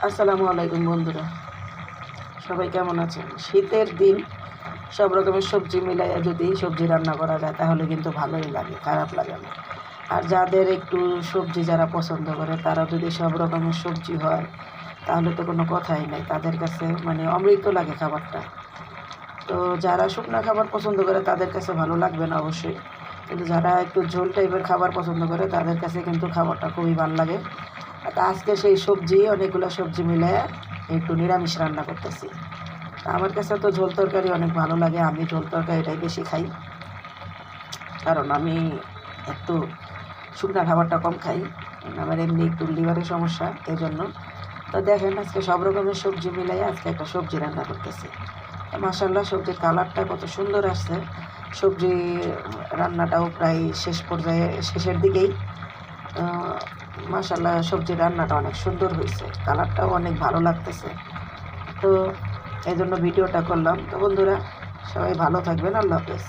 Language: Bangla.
আসসালামু আলাইকুম বন্ধুরা, সবাই কেমন আছেন? শীতের দিন সব রকমের সবজি মিলাইয়া যদি সবজি রান্না করা যায় তাহলে কিন্তু ভালোই লাগে, খারাপ লাগে না। আর যাদের একটু সবজি যারা পছন্দ করে তারা যদি সব রকমের সবজি হয় তাহলে তো কোনো কথাই নাই, তাদের কাছে মানে অমৃত লাগে খাবারটা। তো যারা শুকনো খাবার পছন্দ করে তাদের কাছে ভালো লাগবে না অবশ্যই, কিন্তু যারা একটু ঝোল টাইপের খাবার পছন্দ করে তাদের কাছে কিন্তু খাবারটা খুবই ভালো লাগে। তা আজকে সেই সবজি অনেকগুলো সবজি মিলে একটু নিরামিষ রান্না করতেছি। আমার কাছে তো ঝোল তরকারি অনেক ভালো লাগে, আমি ঝোল তরকারিটাই বেশি খাই, কারণ আমি একটু শুকনা খাবারটা কম খাই। আমার এমনি একটু লিভারের সমস্যা, এই জন্য। তো দেখেন আজকে সব রকমের সবজি মিলাই আজকে একটা সবজি রান্না করতেছি। মাশাআল্লাহ, সবজির কালারটা কত সুন্দর আসছে। সবজি রান্নাটাও প্রায় শেষ পর্যায়ে, শেষের দিকেই। মাশাআল্লাহ, সবজির রান্নাটা অনেক সুন্দর হয়েছে, কালারটাও অনেক ভালো লাগতেছে। তো এই জন্য ভিডিওটা করলাম। তো বন্ধুরা, সবাই ভালো থাকবেন। আল্লাহ হাফেজ।